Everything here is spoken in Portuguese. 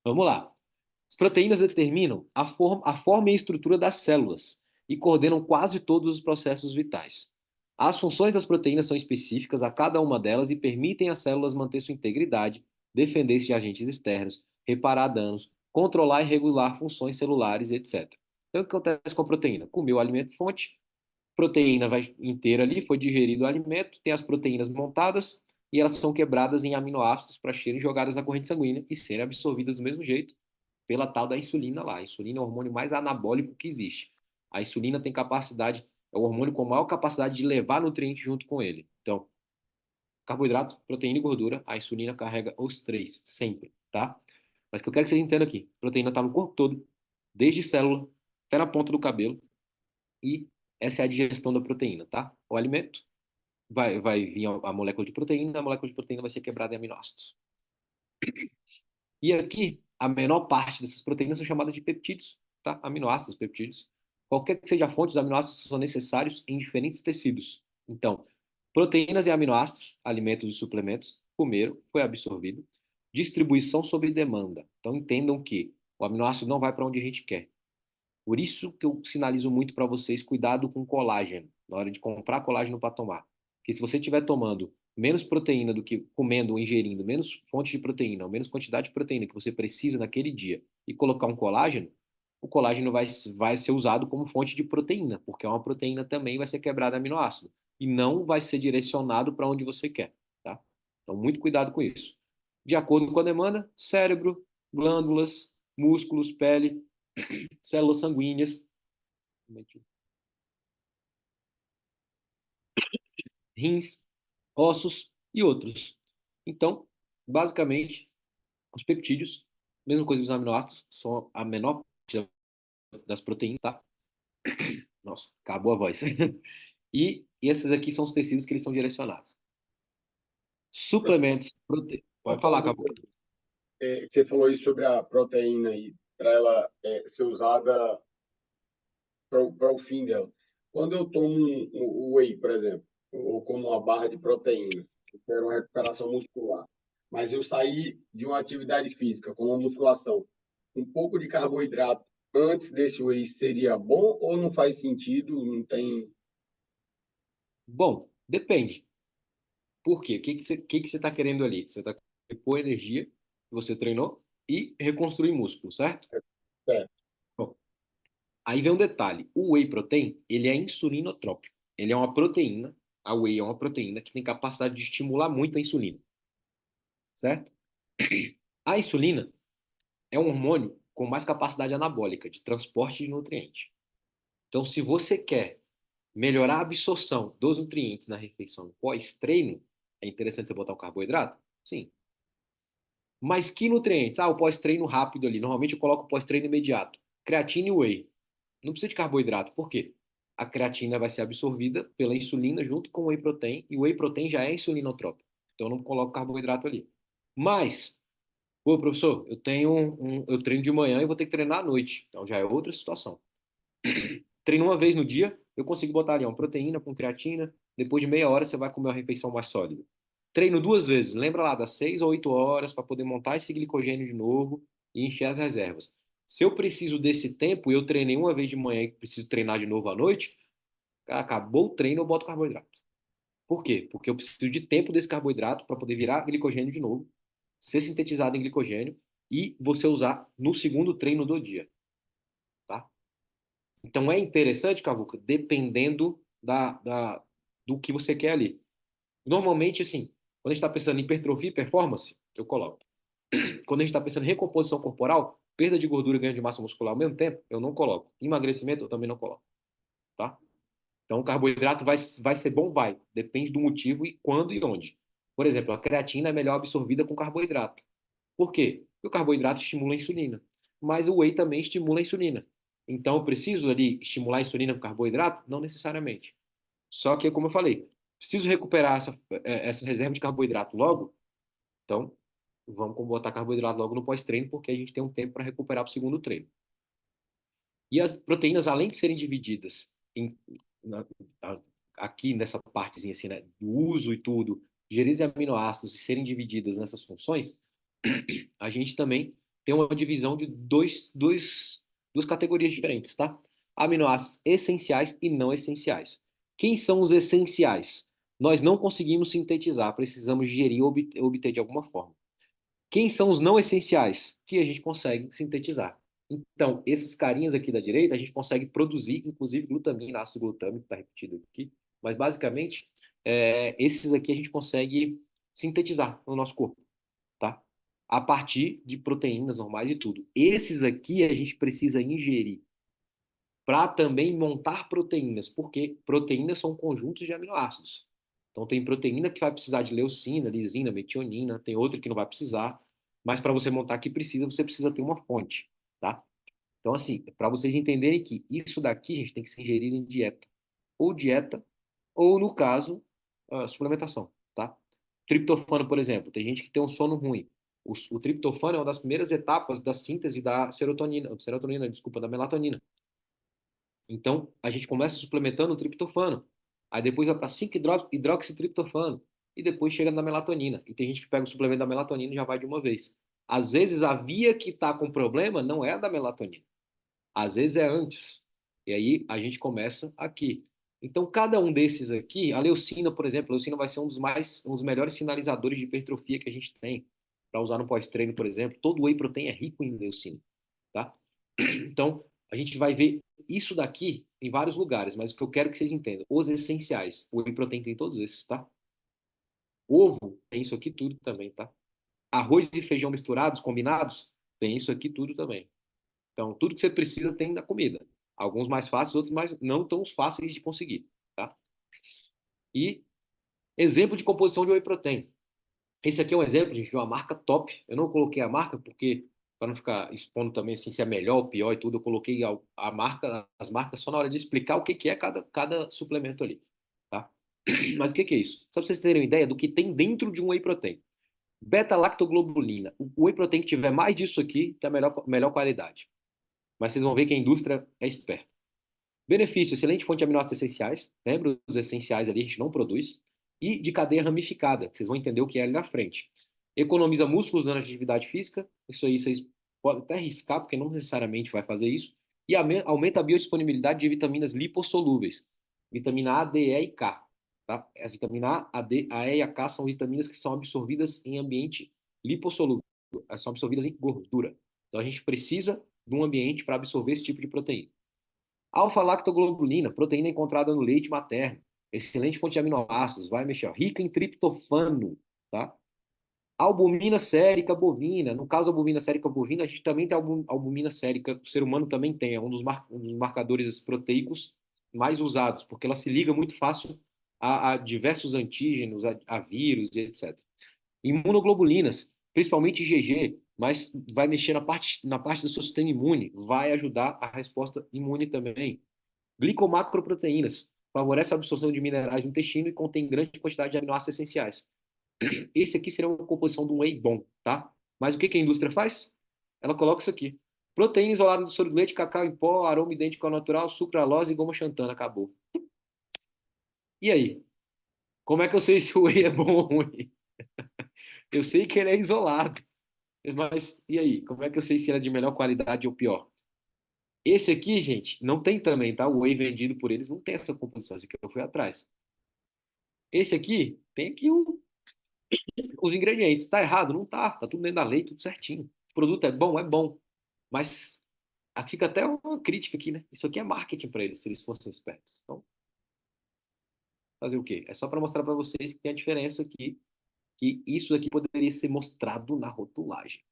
Vamos lá. As proteínas determinam a forma e a estrutura das células e coordenam quase todos os processos vitais. As funções das proteínas são específicas a cada uma delas e permitem às células manter sua integridade, defender-se de agentes externos, reparar danos, controlar e regular funções celulares, etc. Então, o que acontece com a proteína? Comeu o alimento fonte, proteína vai inteira ali, foi digerido o alimento, tem as proteínas montadas e elas são quebradas em aminoácidos para serem jogadas na corrente sanguínea e serem absorvidas do mesmo jeito pela tal da insulina lá. A insulina é o hormônio mais anabólico que existe. A insulina tem capacidade, é o hormônio com maior capacidade de levar nutrientes junto com ele. Então, carboidrato, proteína e gordura, a insulina carrega os três, sempre, tá? Mas o que eu quero que vocês entendam aqui, a proteína está no corpo todo, desde célula até na ponta do cabelo, e essa é a digestão da proteína, tá? O alimento vai vir a molécula de proteína, a molécula de proteína vai ser quebrada em aminoácidos. E aqui, a menor parte dessas proteínas são chamadas de peptídeos, tá? Aminoácidos, peptídeos. Qualquer que seja a fonte, os aminoácidos são necessários em diferentes tecidos. Então, proteínas e aminoácidos, alimentos e suplementos, comeram, foi absorvido. Distribuição sob demanda. Então, entendam que o aminoácido não vai para onde a gente quer. Por isso que eu sinalizo muito para vocês, cuidado com colágeno, na hora de comprar colágeno para tomar. Porque se você estiver tomando menos proteína do que comendo ou ingerindo menos fonte de proteína, ou menos quantidade de proteína que você precisa naquele dia e colocar um colágeno, o colágeno vai ser usado como fonte de proteína, porque é uma proteína também vai ser quebrada em aminoácido e não vai ser direcionado para onde você quer, tá? Então, muito cuidado com isso. De acordo com a demanda, cérebro, glândulas, músculos, pele, células sanguíneas, rins, ossos e outros. Então, basicamente, os peptídeos, mesma coisa que os aminoácidos, são a menor parte das proteínas, tá? Nossa, acabou a voz. E esses aqui são os tecidos que eles são direcionados. Professor, Suplementos, só pode falar, falando, acabou. você falou aí sobre a proteína aí, para ela ser usada para o fim dela. Quando eu tomo o whey, por exemplo, ou como uma barra de proteína, eu quero uma recuperação muscular, mas eu saí de uma atividade física, como a musculação, um pouco de carboidrato antes desse whey seria bom ou não faz sentido? Não tem. Bom, depende. Por quê? O que que você está querendo ali? Você está querendo repor energia que você treinou e reconstruir músculo, certo? É, Bom, aí vem um detalhe. O whey protein, ele é insulinotrópico. Ele é uma proteína, a whey é uma proteína que tem capacidade de estimular muito a insulina, certo? A insulina é um hormônio com mais capacidade anabólica de transporte de nutrientes. Então, se você quer melhorar a absorção dos nutrientes na refeição pós-treino, é interessante você botar um carboidrato? Sim. Mas que nutrientes? Ah, o pós-treino rápido ali. Normalmente eu coloco o pós-treino imediato. Creatina e whey. Não precisa de carboidrato. Por quê? A creatina vai ser absorvida pela insulina junto com o whey protein, e o whey protein já é insulinotrópico. Então eu não coloco carboidrato ali. Mas, pô, professor, eu treino de manhã e vou ter que treinar à noite. Então já é outra situação. Treino uma vez no dia, eu consigo botar ali uma proteína com creatina. Depois de meia hora você vai comer uma refeição mais sólida. Treino duas vezes, lembra lá, das 6 a 8 horas para poder montar esse glicogênio de novo e encher as reservas. Se eu preciso desse tempo e eu treinei uma vez de manhã e preciso treinar de novo à noite, acabou o treino, eu boto carboidrato. Por quê? Porque eu preciso de tempo desse carboidrato para poder virar glicogênio de novo, ser sintetizado em glicogênio e você usar no segundo treino do dia, tá? Então é interessante, Cavuca, dependendo do que você quer ali. Normalmente, assim, quando a gente está pensando em hipertrofia e performance, eu coloco. Quando a gente está pensando em recomposição corporal, perda de gordura e ganho de massa muscular ao mesmo tempo, eu não coloco. Emagrecimento, eu também não coloco, tá? Então, o carboidrato vai ser bom? Vai. Depende do motivo e quando e onde. Por exemplo, a creatina é melhor absorvida com carboidrato. Por quê? Porque o carboidrato estimula a insulina. Mas o whey também estimula a insulina. Então, eu preciso ali estimular a insulina com carboidrato? Não necessariamente. Só que, como eu falei, preciso recuperar essa reserva de carboidrato logo. Então, vamos botar carboidrato logo no pós-treino, porque a gente tem um tempo para recuperar para o segundo treino. E as proteínas, além de serem divididas na- aqui nessa partezinha assim, né, do uso e tudo, gerir aminoácidos e serem divididas nessas funções, a gente também tem uma divisão de duas categorias diferentes, tá? Aminoácidos essenciais e não essenciais. Quem são os essenciais? Nós não conseguimos sintetizar, precisamos digerir ou obter de alguma forma. Quem são os não essenciais? Que a gente consegue sintetizar. Então, esses carinhas aqui da direita, a gente consegue produzir, inclusive glutamina, ácido glutâmico, está repetido aqui, mas basicamente, esses aqui a gente consegue sintetizar no nosso corpo, tá? A partir de proteínas normais e tudo. Esses aqui a gente precisa ingerir para também montar proteínas, porque proteínas são conjuntos de aminoácidos. Então, tem proteína que vai precisar de leucina, lisina, metionina, tem outra que não vai precisar, mas para você montar que precisa, você precisa ter uma fonte, tá? Então, assim, para vocês entenderem que isso daqui, gente, tem que ser ingerido em dieta, ou no caso, suplementação, tá? Triptofano, por exemplo, tem gente que tem um sono ruim. O triptofano é uma das primeiras etapas da síntese da serotonina, desculpa, da melatonina. Então, a gente começa suplementando o triptofano. Aí depois vai para 5-hidroxitriptofano. E depois chega na melatonina. E tem gente que pega o suplemento da melatonina e já vai de uma vez. Às vezes, a via que está com problema não é a da melatonina. Às vezes é antes. E aí a gente começa aqui. Então, cada um desses aqui, a leucina, por exemplo, a leucina vai ser um dos melhores sinalizadores de hipertrofia que a gente tem para usar no pós-treino, por exemplo. Todo whey protein é rico em leucina, tá? Então, a gente vai ver isso daqui em vários lugares, mas o que eu quero que vocês entendam, os essenciais, o whey protein tem todos esses, tá? Ovo tem isso aqui tudo também, tá? Arroz e feijão misturados, combinados, tem isso aqui tudo também. Então, tudo que você precisa tem na comida. Alguns mais fáceis, outros mais não tão fáceis de conseguir, tá? E exemplo de composição de whey protein. Esse aqui é um exemplo, gente, de uma marca top. Eu não coloquei a marca porque, para não ficar expondo também assim, se é melhor ou pior e tudo, eu coloquei a marca, as marcas só na hora de explicar o que que é cada suplemento ali, tá? Mas o que que é isso? Só para vocês terem uma ideia do que tem dentro de um whey protein. Beta-lactoglobulina. O whey protein que tiver mais disso aqui, tem a melhor qualidade. Mas vocês vão ver que a indústria é esperta. Benefício, excelente fonte de aminoácidos essenciais. Lembra os essenciais ali, a gente não produz. E de cadeia ramificada, que vocês vão entender o que é ali na frente. Economiza músculos durante a atividade física. Isso aí vocês podem até arriscar, porque não necessariamente vai fazer isso. E aumenta a biodisponibilidade de vitaminas lipossolúveis. Vitamina A, D, E e K. Tá? A vitamina A, D, a E e a K são vitaminas que são absorvidas em ambiente lipossolúvel. São absorvidas em gordura. Então a gente precisa de um ambiente para absorver esse tipo de proteína. Alfa-lactoglobulina, proteína encontrada no leite materno. Excelente fonte de aminoácidos, vai mexer, ó, rica em triptofano, tá? Albumina sérica bovina. No caso da albumina sérica bovina, a gente também tem albumina sérica, o ser humano também tem, é um dos marcadores proteicos mais usados, porque ela se liga muito fácil a diversos antígenos, a vírus e etc. Imunoglobulinas, principalmente IgG, mas vai mexer na parte do seu sistema imune, vai ajudar a resposta imune também. Glicomacroproteínas, favorece a absorção de minerais no intestino e contém grande quantidade de aminoácidos essenciais. Esse aqui seria uma composição de um whey bom, tá? Mas o que que a indústria faz? Ela coloca isso aqui. Proteína isolada do soro de leite, cacau em pó, aroma idêntico ao natural, sucralose e goma xantana. Acabou. E aí? Como é que eu sei se o whey é bom ou ruim? Eu sei que ele é isolado. Mas e aí? Como é que eu sei se ele é de melhor qualidade ou pior? Esse aqui, gente, não tem também, tá? O whey vendido por eles não tem essa composição. Esse aqui eu fui atrás. Esse aqui tem aqui os ingredientes. Tá errado? Não tá. Tá tudo dentro da lei, tudo certinho. O produto é bom? É bom. Mas fica até uma crítica aqui, né? Isso aqui é marketing para eles, se eles fossem espertos. Então, fazer o quê? É só para mostrar para vocês que tem a diferença aqui, que isso aqui poderia ser mostrado na rotulagem.